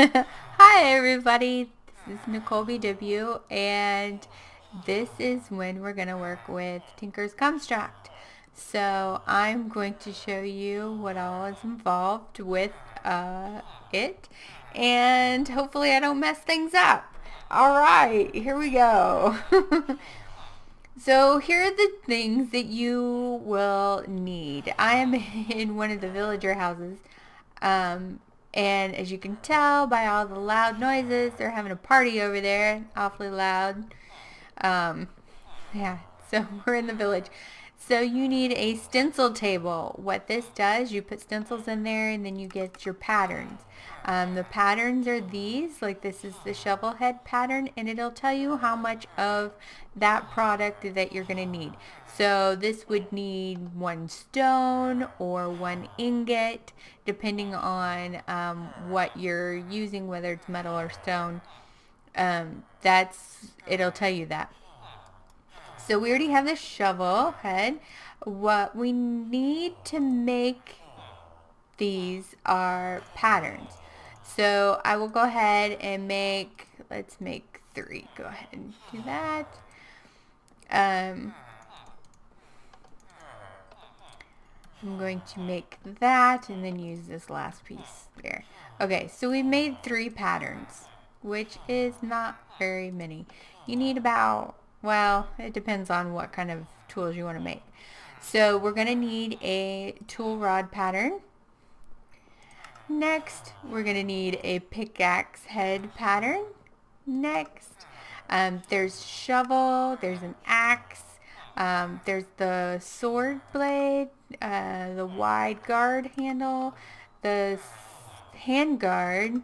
Hi everybody, this is Niccolbw and this is when we're going to work with Tinker's Construct. So I'm going to show you what all is involved with it, and hopefully I don't mess things up. Alright, here we go. So here are the things that you will need. I am in one of the villager houses. Um, and as you can tell by all the loud noises, they're having a party over there, awfully loud. Um, yeah, so we're in the village. So you need a stencil table. What this does, you put stencils in there and then you get your patterns. The patterns are these, like this is the shovel head pattern, and it'll tell you how much of that product that you're going to need. So this would need one stone or one ingot, depending on what you're using, whether it's metal or stone. It'll tell you that. So we already have the shovel head. What we need to make these are patterns. So I will go ahead and let's make 3. Go ahead and do that. Um, I'm going to make that and then use this last piece there. Okay, so we made 3 patterns, which is not very many. You need about, well, it depends on what kind of tools you want to make. So we're going to need a tool rod pattern. Next, we're going to need a pickaxe head pattern. Next, there's shovel, there's an axe, there's the sword blade, the wide guard handle, the hand guard,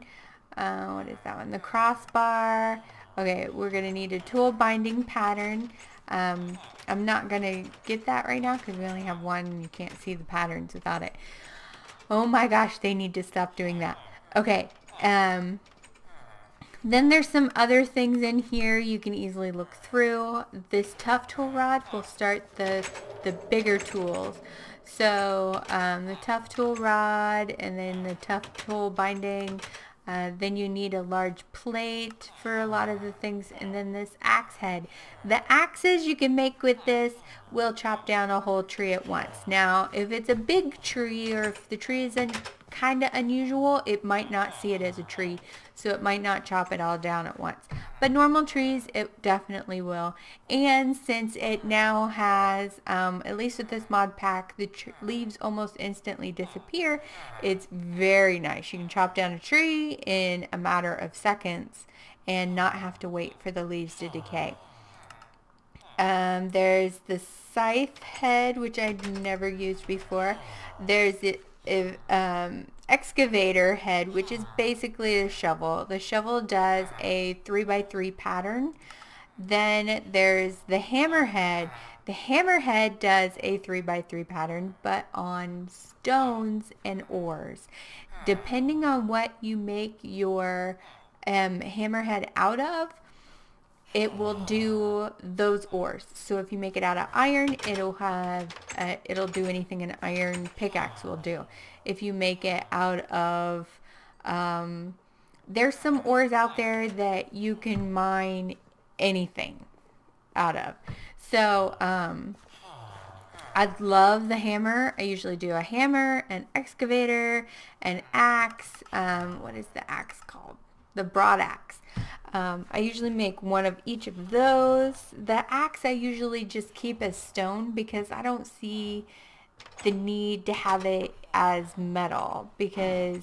what is that one? The crossbar. Okay, we're going to need a tool binding pattern. I'm not going to get that right now because we only have one and you can't see the patterns without it. Oh my gosh, they need to stop doing that. Okay, then there's some other things in here you can easily look through. This tough tool rod will start the bigger tools. So the tough tool rod and then the tough tool binding. Then you need a large plate for a lot of the things, and then this axe head. The axes you can make with this will chop down a whole tree at once. Now, if it's a big tree or if the tree is kind of unusual, it might not see it as a tree, so it might not chop it all down at once. But normal trees, it definitely will. And since it now has, at least with this mod pack, the leaves almost instantly disappear, it's very nice. You can chop down a tree in a matter of seconds and not have to wait for the leaves to decay. There's the scythe head, which I'd never used before. There's the excavator head, which is basically a shovel. The shovel does a 3x3 pattern. Then there's the hammerhead. The hammerhead does a 3x3 pattern, but on stones and ores. Depending on what you make your hammerhead out of, it will do those ores. So if you make it out of iron, it'll do anything an iron pickaxe will do. If you make it out of, there's some ores out there that you can mine anything out of. So I love the hammer. I usually do a hammer, an excavator, an axe. What is the axe called? The broad axe. I usually make one of each of those. The axe I usually just keep as stone because I don't see the need to have it as metal because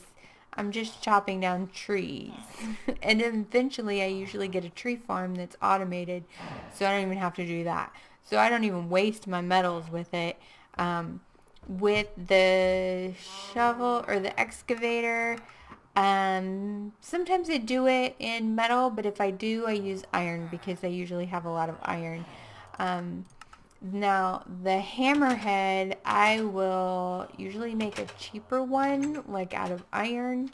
I'm just chopping down trees. And eventually I usually get a tree farm that's automated, so I don't even have to do that. So I don't even waste my metals with it. With the shovel or the excavator, sometimes I do it in metal, but if I do, I use iron because I usually have a lot of iron. Now, the hammerhead, I will usually make a cheaper one, like out of iron,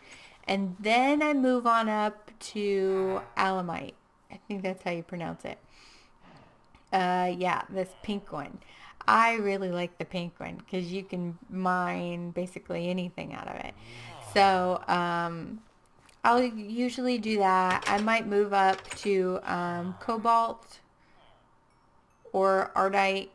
and then I move on up to alamite. I think that's how you pronounce it. Yeah, this pink one. I really like the pink one because you can mine basically anything out of it. So, I'll usually do that. I might move up to cobalt or ardite,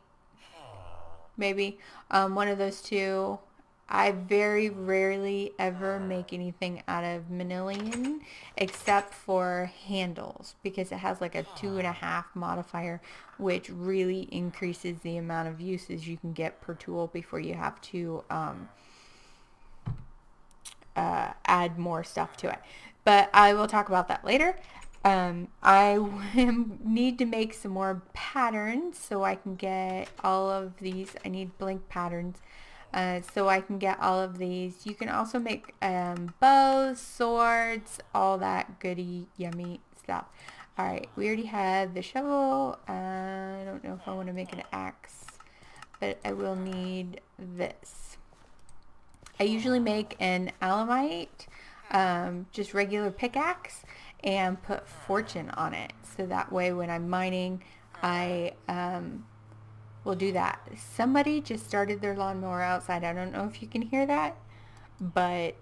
maybe. One of those two. I very rarely ever make anything out of manilian except for handles because it has like a 2.5 modifier, which really increases the amount of uses you can get per tool before you have to add more stuff to it. But I will talk about that later. I need to make some more patterns so I can get all of these. I need blank patterns so I can get all of these. You can also make bows, swords, all that goody, yummy stuff. Alright, we already had the shovel. I don't know if I want to make an axe, but I will need this. I usually make an alamite, just regular pickaxe, and put fortune on it. So that way when I'm mining, I will do that. Somebody just started their lawnmower outside. I don't know if you can hear that, but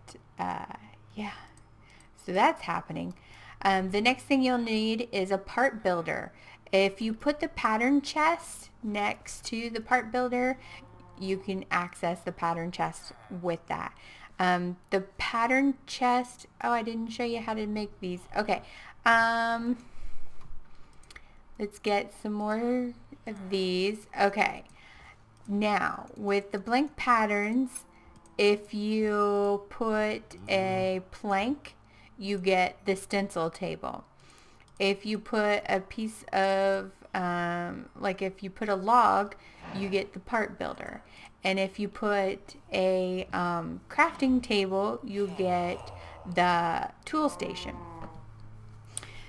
yeah. So that's happening. The next thing you'll need is a part builder. If you put the pattern chest next to the part builder, you can access the pattern chest with that. The pattern chest, oh, I didn't show you how to make these. Okay, let's get some more of these. Okay, now with the blank patterns, if you put a plank, you get the stencil table. If you put a piece of, like if you put a log, you get the part builder. And if you put a crafting table, you get the tool station.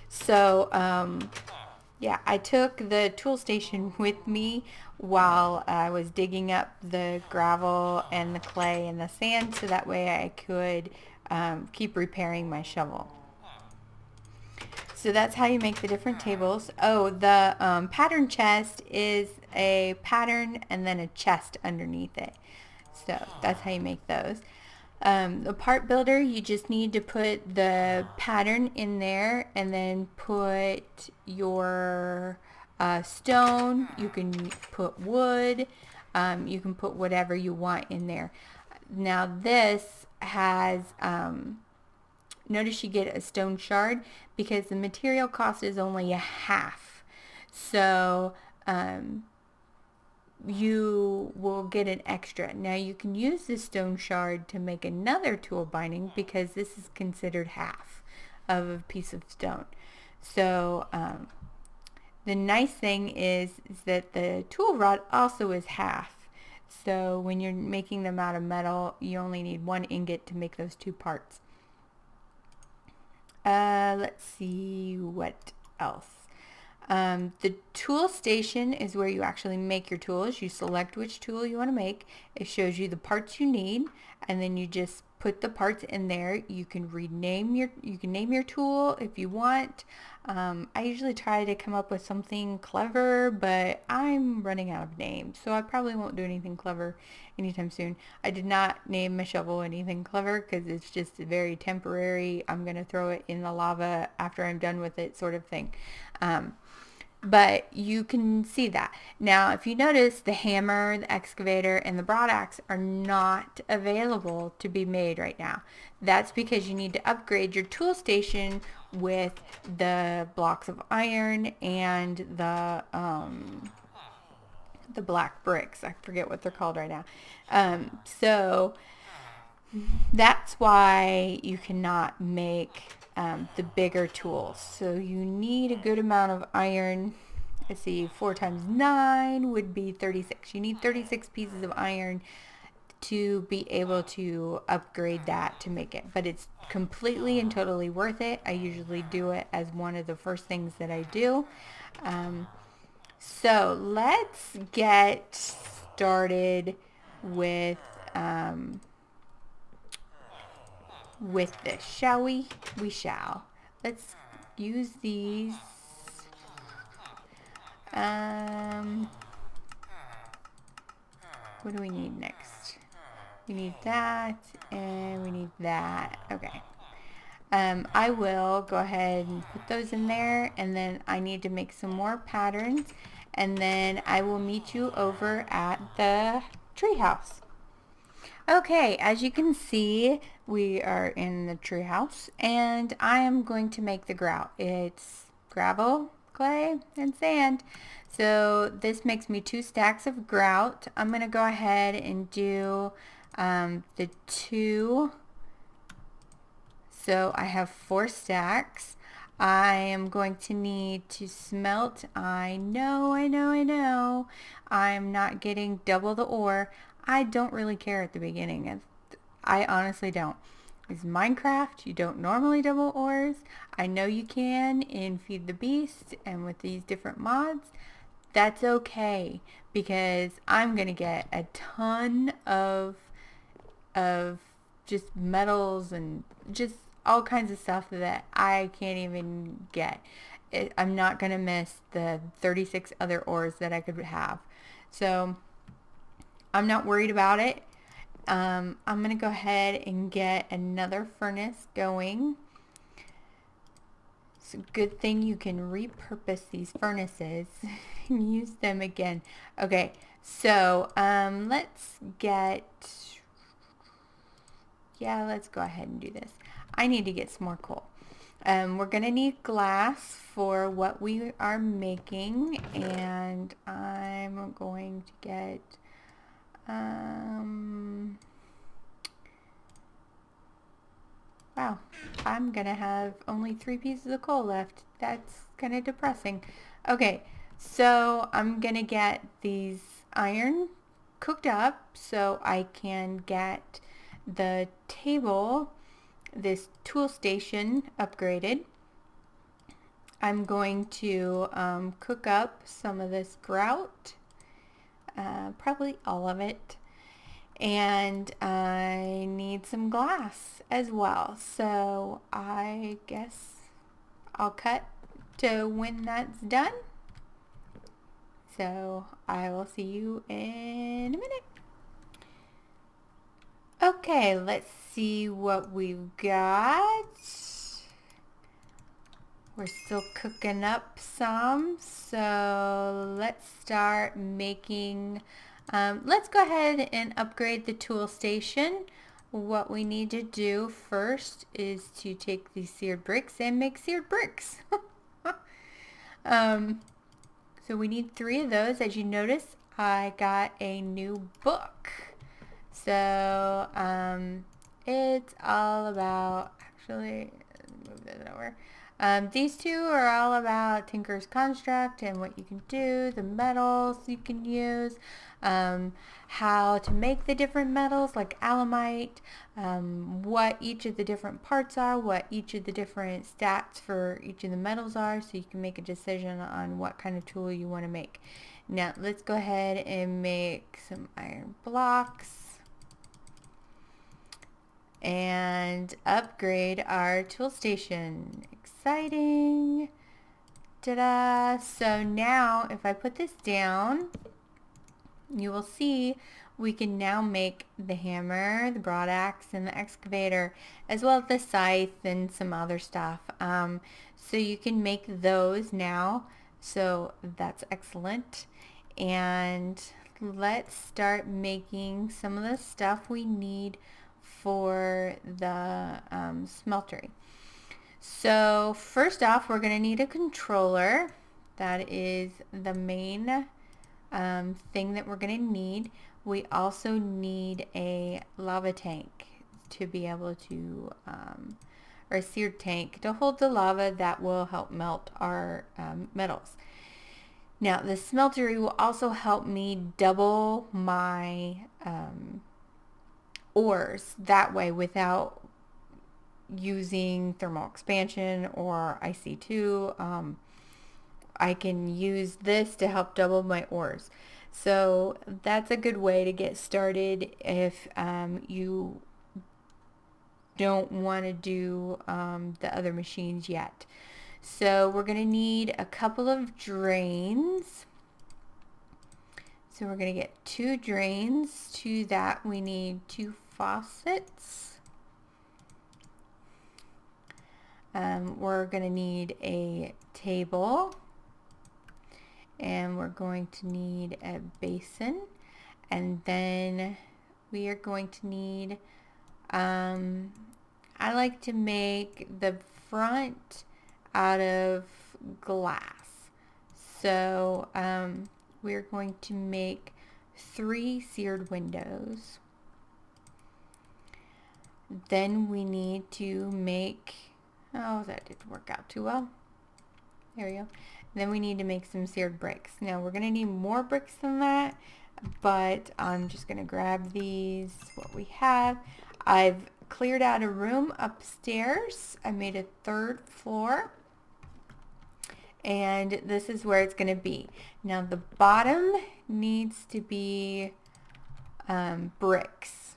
So, yeah, I took the tool station with me while I was digging up the gravel and the clay and the sand so that way I could keep repairing my shovel. So that's how you make the different tables. Oh, the pattern chest is a pattern and then a chest underneath it. So that's how you make those. The part builder, you just need to put the pattern in there and then put your stone. You can put wood. You can put whatever you want in there. Now this has... notice you get a stone shard because the material cost is only a half. So you will get an extra. Now you can use this stone shard to make another tool binding because this is considered half of a piece of stone. So the nice thing is that the tool rod also is half. So when you're making them out of metal, you only need one ingot to make those two parts. Let's see what else. The tool station is where you actually make your tools. You select which tool you want to make. It shows you the parts you need, and then you just put the parts in there. You can name your tool if you want. I usually try to come up with something clever, but I'm running out of names, so I probably won't do anything clever anytime soon. I did not name my shovel anything clever because it's just very temporary. I'm going to throw it in the lava after I'm done with it sort of thing. But you can see that. Now, if you notice, the hammer, the excavator, and the broad axe are not available to be made right now. That's because you need to upgrade your tool station with the blocks of iron and the black bricks. I forget what they're called right now. So that's why you cannot make the bigger tools. So you need a good amount of iron. Let's see, 4 times 9 would be 36. You need 36 pieces of iron to be able to upgrade that to make it. But it's completely and totally worth it. I usually do it as one of the first things that I do. So let's get started with this, shall we? We shall. Let's use these. What do we need next? We need that, and we need that. Okay. I will go ahead and put those in there, and then I need to make some more patterns, and then I will meet you over at the treehouse. Okay, as you can see, we are in the treehouse, and I am going to make the grout. It's gravel, clay, and sand. So this makes me 2 stacks of grout. I'm going to go ahead and do the 2. So I have 4 stacks. I am going to need to smelt. I know. I'm not getting double the ore. I don't really care at the beginning. I honestly don't. It's Minecraft. You don't normally double ores. I know you can in Feed the Beast and with these different mods. That's okay because I'm going to get a ton of just metals and just all kinds of stuff that I can't even get. I'm not going to miss the 36 other ores that I could have. So I'm not worried about it. I'm going to go ahead and get another furnace going. It's a good thing you can repurpose these furnaces and use them again. Okay, so let's go ahead and do this. I need to get some more coal. We're going to need glass for what we are making, and I'm going to get wow, I'm going to have only 3 pieces of coal left. That's kind of depressing. Okay, so I'm going to get these iron cooked up so I can get the table, this tool station, upgraded. I'm going to cook up some of this grout, probably all of it, and I need some glass as well, so I guess I'll cut to when that's done. So I will see you in a minute. Okay, let's see what we've got. We're still cooking up some, so let's start making, let's go ahead and upgrade the tool station. What we need to do first is to take these seared bricks and make seared bricks. So we need 3 of those. As you notice, I got a new book. So it's all about, actually, move this over. These 2 are all about Tinker's Construct and what you can do, the metals you can use, how to make the different metals like alamite, what each of the different parts are, what each of the different stats for each of the metals are, so you can make a decision on what kind of tool you want to make. Now let's go ahead and make some iron blocks and upgrade our tool station. Exciting. Ta-da! So now if I put this down, you will see we can now make the hammer, the broad axe, and the excavator, as well as the scythe and some other stuff. So you can make those now, so that's excellent. And let's start making some of the stuff we need for the smeltery. So first off, we're going to need a controller. That is the main thing that we're going to need. We also need a lava tank to be able to, or a seared tank to hold the lava that will help melt our metals. Now the smeltery will also help me double my ores that way without using thermal expansion or IC2. I can use this to help double my ores. So that's a good way to get started if you don't want to do the other machines yet. So we're going to need a couple of drains. So we're going to get 2 drains. To that we need 2 faucets. We're going to need a table, and we're going to need a basin, and then we are going to need, I like to make the front out of glass. So we're going to make 3 seared windows. Then we need to make, oh, that didn't work out too well. There we go. Then we need to make some seared bricks. Now we're going to need more bricks than that, but I'm just going to grab these, what we have. I've cleared out a room upstairs. I made a 3rd floor, and this is where it's going to be. Now the bottom needs to be bricks.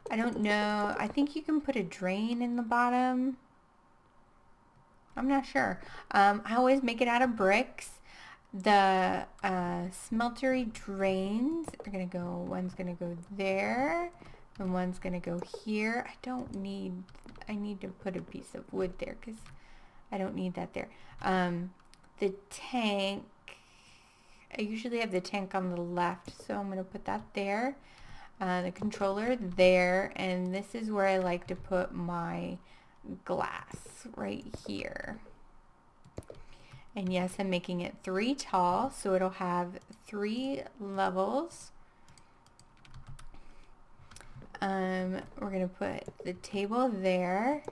I don't know. I think you can put a drain in the bottom. I'm not sure. I always make it out of bricks. The smeltery drains are going to go, one's going to go there, and one's going to go here. I need to put a piece of wood there because I don't need that there. The tank, I usually have the tank on the left, so I'm going to put that there. The controller there, and this is where I like to put my glass, right here. And yes, I'm making it 3 tall, so it'll have 3 levels. We're gonna put the table there.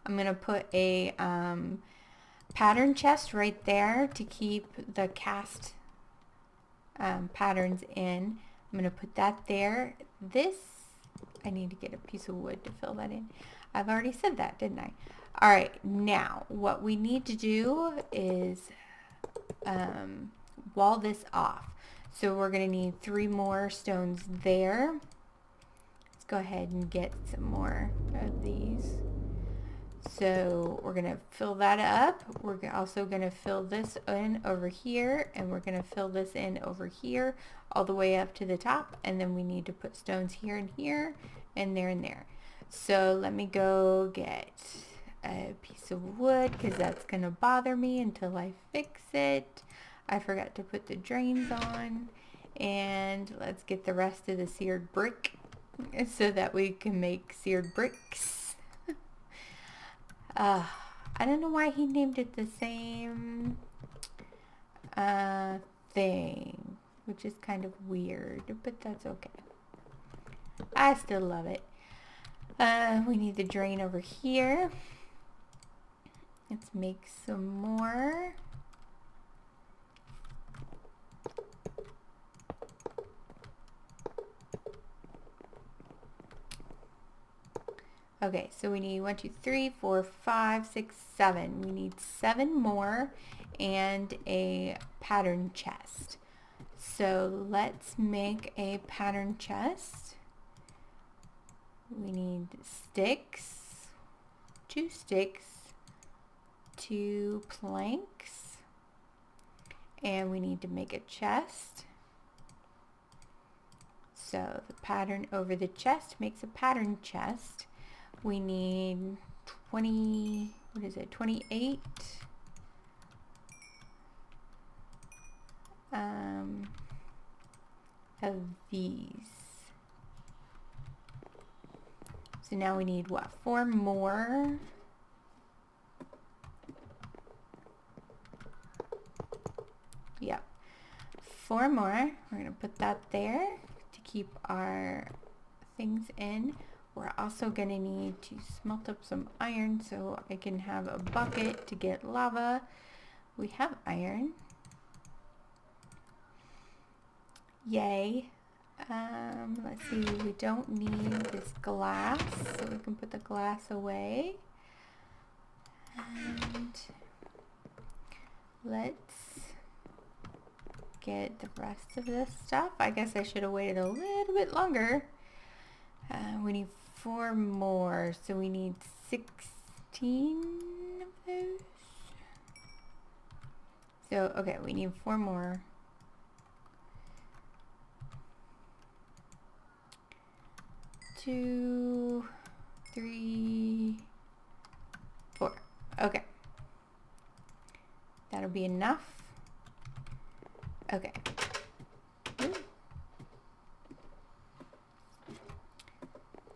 I'm gonna put a pattern chest right there to keep the cast patterns in. I'm going to put that there. This, I need to get a piece of wood to fill that in. I've already said that, didn't I? All right, now what we need to do is wall this off. So we're going to need 3 more stones there. Let's go ahead and get some more of these. So we're going to fill that up. We're also going to fill this in over here, and we're going to fill this in over here all the way up to the top, and then we need to put stones here and here and there and there. So let me go get a piece of wood because that's going to bother me until I fix it. I forgot to put the drains on, and let's get the rest of the seared brick so that we can make seared bricks. I don't know why he named it the same thing, which is kind of weird, but that's okay. I still love it. We need the drain over here. Let's make some more. Okay, so we need 1, 2, 3, 4, 5, 6, 7. We need 7 more and a pattern chest. So let's make a pattern chest. We need sticks, 2 sticks, 2 planks, and we need to make a chest. So the pattern over the chest makes a pattern chest. We need 28 of these. So now we need what, 4 more? Yep, 4 more. We're gonna put that there to keep our things in. We're also going to need to smelt up some iron so I can have a bucket to get lava. We have iron. Yay. Let's see, we don't need this glass, so we can put the glass away. And let's get the rest of this stuff. I guess I should have waited a little bit longer. We need 4 more, so we need 16 of those. So, okay, we need 4 more. 2, 3, Okay. That'll be enough. Okay. Ooh.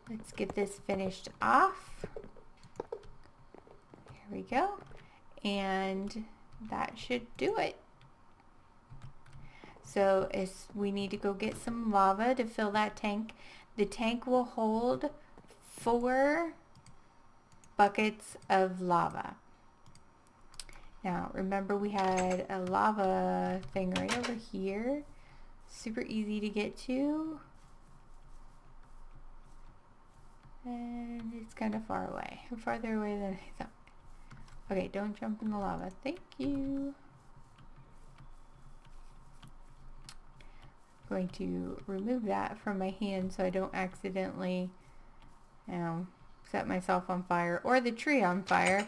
Let's get this finished off. Here we go. And that should do it. So we need to go get some lava to fill that tank. The tank will hold 4 buckets of lava. Now remember, we had a lava thing right over here. Super easy to get to. And it's kind of far away. Farther away than I thought. Okay, don't jump in the lava. Thank you. I'm going to remove that from my hand so I don't accidentally, set myself on fire or the tree on fire.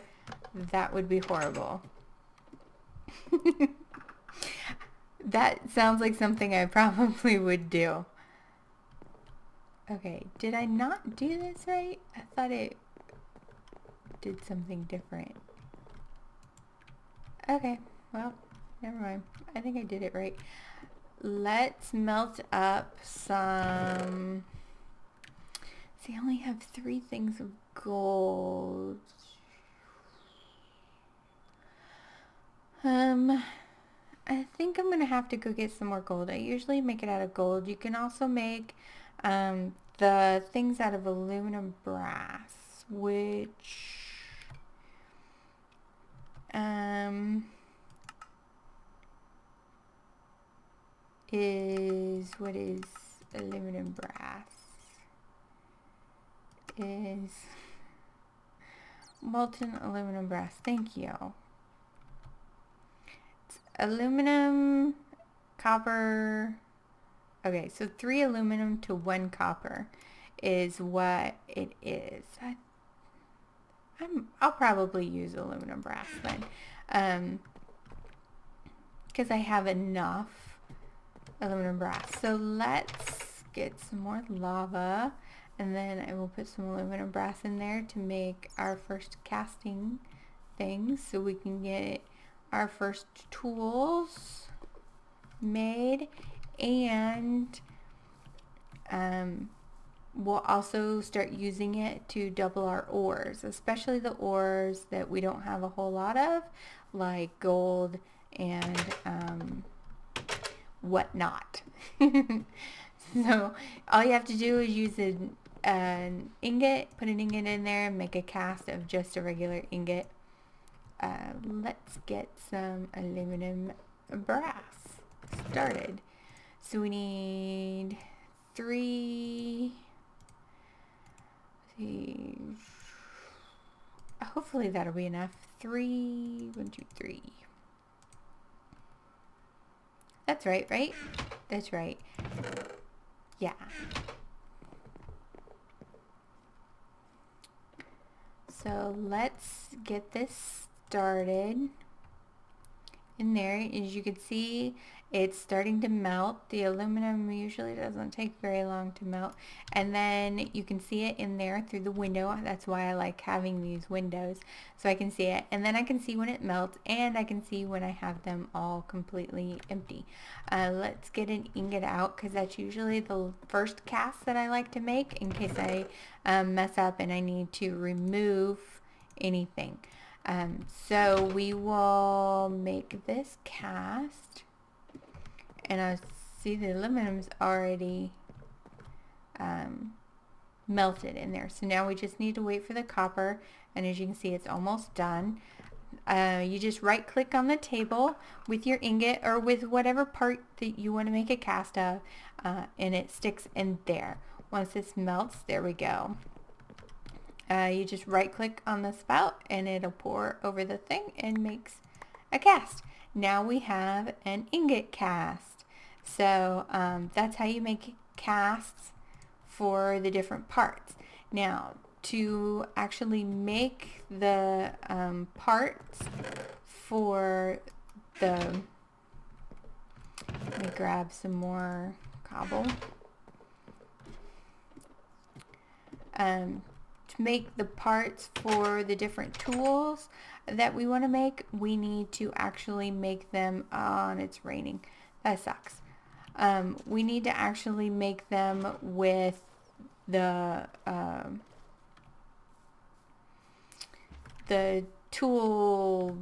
That would be horrible. That sounds like something I probably would do. Okay, did I not do this right? I thought it did something different. Okay, well, never mind. I think I did it right. Let's melt up some... See, I only have 3 things of gold. I think I'm gonna have to go get some more gold. I usually make it out of gold. You can also make the things out of aluminum brass, which what is aluminum brass? Is molten aluminum brass. Thank you. It's aluminum, copper. Okay, so 3 aluminum to 1 copper is what it is. I'll probably use aluminum brass then, because I have enough aluminum brass. So let's get some more lava, and then I will put some aluminum brass in there to make our first casting things, so we can get our first tools made. And we'll also start using it to double our ores, especially the ores that we don't have a whole lot of, like gold and whatnot. So all you have to do is use an ingot, put an ingot in there, and make a cast of just a regular ingot. Let's get some aluminum brass started. So we need 3, let's see, hopefully that'll be enough. 3, 1, 2, 3. That's right, right? That's right. Yeah. So let's get this started. In there, as you can see, it's starting to melt. The aluminum usually doesn't take very long to melt, and then you can see it in there through the window. That's why I like having these windows, so I can see it, and then I can see when it melts, and I can see when I have them all completely empty. Let's get an ingot out, because that's usually the first cast that I like to make in case I mess up and I need to remove anything. So we will make this cast, and I see the aluminum's already melted in there. So now we just need to wait for the copper, and as you can see, it's almost done. You just right click on the table with your ingot or with whatever part that you want to make a cast of, and it sticks in there. Once this melts, there we go. You just right click on the spout and it'll pour over the thing and makes a cast. Now we have an ingot cast. So that's how you make casts for the different parts. Now to actually make the parts for the, let me grab some more cobble. To to make the parts for the different tools that we want to make, we need to actually make them on. It's raining. That sucks. We need to actually make them with the tool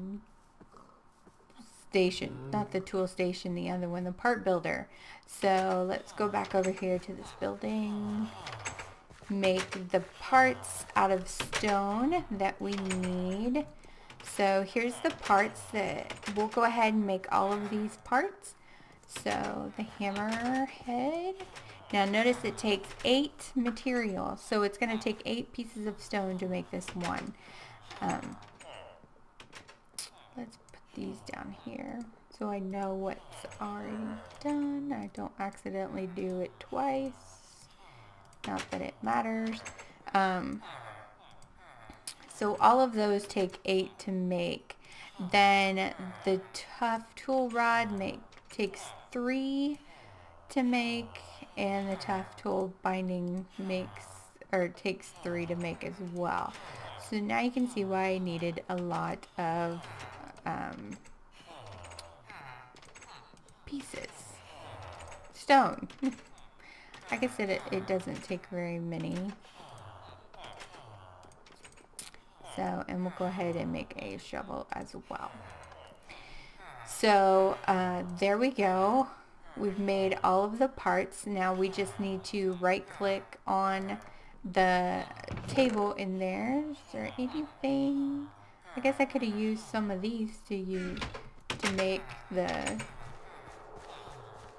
station, not the tool station, the other one, the part builder. So let's go back over here to this building, make the parts out of stone that we need. So here's the parts that we'll go ahead and make all of these parts. So the hammer head. Now notice it takes 8 material, so it's going to take 8 pieces of stone to make this one. Let's put these down here so I know what's already done. I don't accidentally do it twice. Not that it matters. So all of those take 8 to make. Then the tough tool rod takes 3 to make, and the tough tool binding takes 3 to make as well. So now you can see why I needed a lot of pieces. Stone. Like I said, it doesn't take very many. So, and we'll go ahead and make a shovel as well. So, there we go. We've made all of the parts. Now we just need to right click on the table in there. Is there anything? I guess I could have used some of these to make the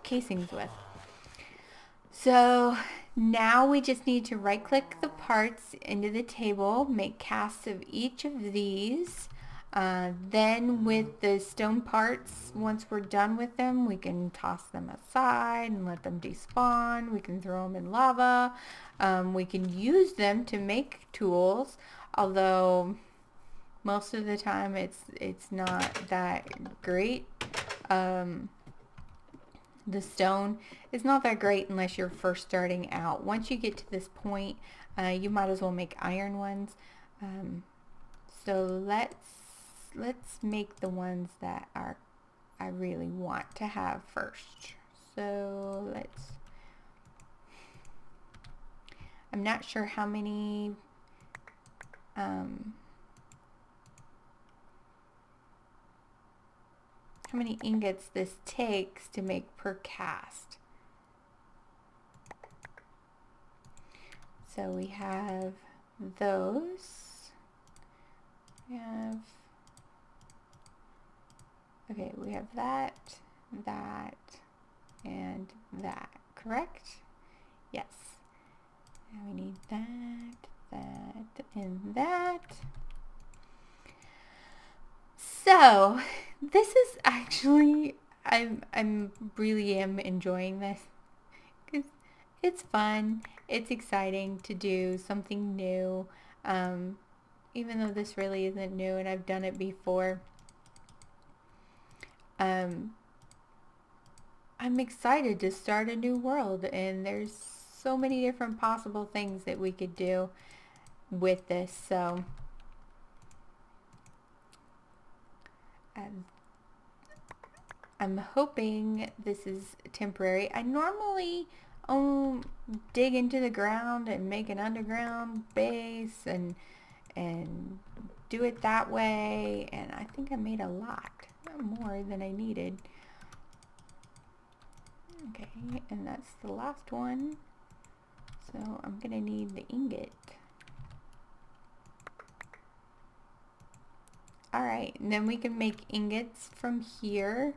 casings with. So now we just need to right click the parts into the table, make casts of each of these. Then with the stone parts, once we're done with them, we can toss them aside and let them despawn. We can throw them in lava. We can use them to make tools, although most of the time it's not that great. The stone is not that great unless you're first starting out. Once you get to this point, you might as well make iron ones. So let's make the ones that I really want to have first. So I'm not sure how many ingots this takes to make per cast. So we have those. We have that, and that, correct? Yes. And we need that, and that. So, this is actually, I'm really enjoying this, because it's fun, it's exciting to do something new, even though this really isn't new and I've done it before. I'm excited to start a new world, and there's so many different possible things that we could do with this. So I'm hoping this is temporary. I normally dig into the ground and make an underground base and do it that way, and I think I made a lot more than I needed. Okay, and that's the last one, so I'm gonna need the ingot. Alright, and then we can make ingots from here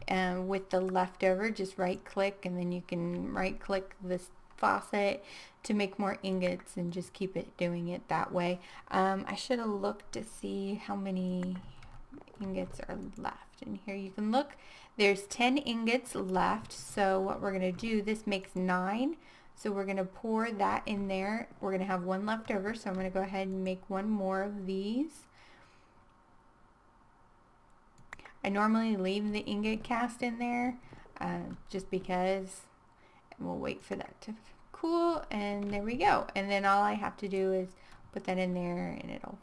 with the leftover. Just right click, and then you can right click this faucet to make more ingots and just keep it doing it that way. I should have looked to see how many ingots are left. And here you can look, there's 10 ingots left. So what we're going to do, this makes 9. So we're going to pour that in there. We're going to have 1 left over, so I'm going to go ahead and make 1 more of these. I normally leave the ingot cast in there just because. We'll wait for that to cool, and there we go. And then all I have to do is put that in there and it'll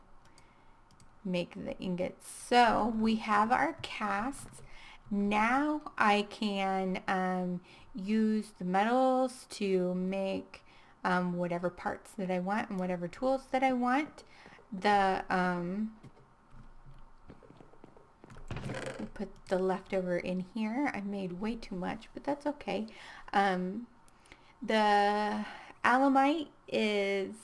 make the ingots. So we have our casts. Now I can use the metals to make whatever parts that I want and whatever tools that I want. We'll put the leftover in here. I made way too much, but that's okay. The alumite is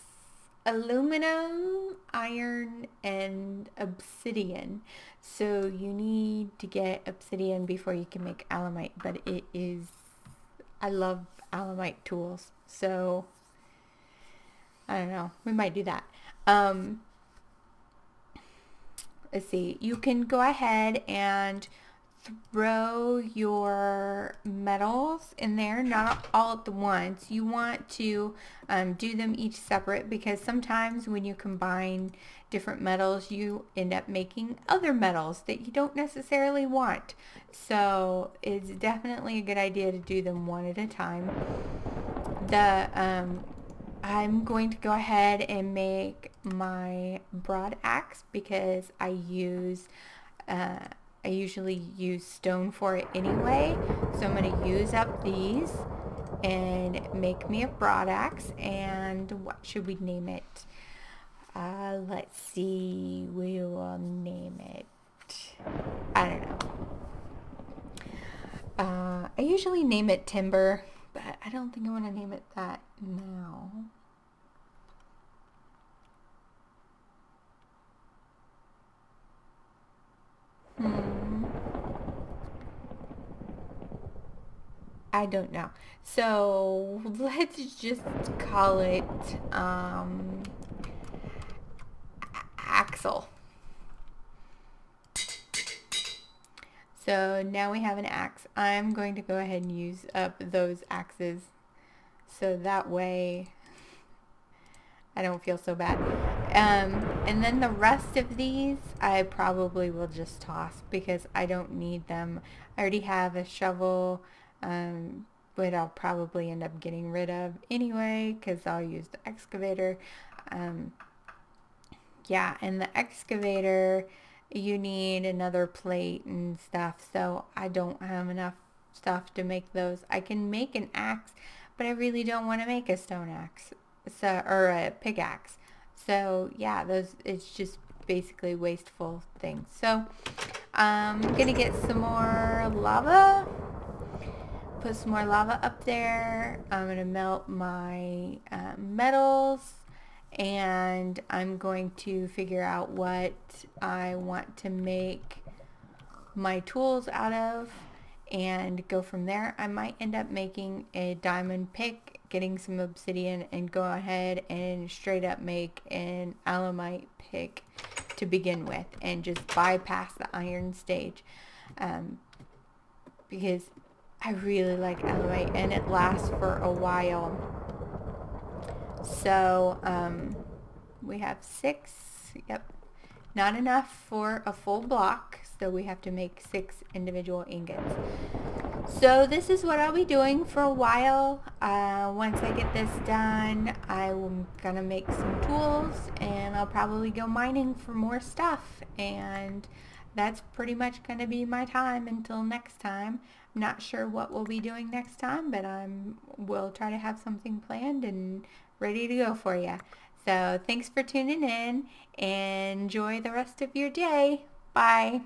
aluminum, iron, and obsidian. So you need to get obsidian before you can make alumite, but I love alumite tools, so I don't know, we might do that. Let's see, you can go ahead and throw your metals in there, not all at the once. You want to do them each separate, because sometimes when you combine different metals you end up making other metals that you don't necessarily want. So it's definitely a good idea to do them one at a time. I'm going to go ahead and make my broad axe because I usually use stone for it anyway. So I'm going to use up these and make me a broad axe. And what should we name it? Let's see, we will name it, I don't know. I usually name it timber, but I don't think I want to name it that now. I don't know. So let's just call it Axle. So now we have an axe. I'm going to go ahead and use up those axes so that way I don't feel so bad. And then the rest of these I probably will just toss because I don't need them. I already have a shovel, but I'll probably end up getting rid of anyway because I'll use the excavator. Yeah, and the excavator, you need another plate and stuff, so I don't have enough stuff to make those. I can make an axe, but I really don't want to make a stone axe, or a pickaxe. So yeah, it's just basically wasteful things. So I'm gonna get some more lava, put some more lava up there. I'm gonna melt my metals, and I'm going to figure out what I want to make my tools out of and go from there. I might end up making a diamond pick, getting some obsidian, and go ahead and straight up make an alumite pick to begin with and just bypass the iron stage, because I really like alumite and it lasts for a while. So we have 6, yep, not enough for a full block, so we have to make 6 individual ingots. So this is what I'll be doing for a while. Once I get this done, I'm gonna make some tools and I'll probably go mining for more stuff, and that's pretty much gonna be my time until next time. I'm not sure what we'll be doing next time, but we'll try to have something planned and ready to go for you. So thanks for tuning in and enjoy the rest of your day. Bye.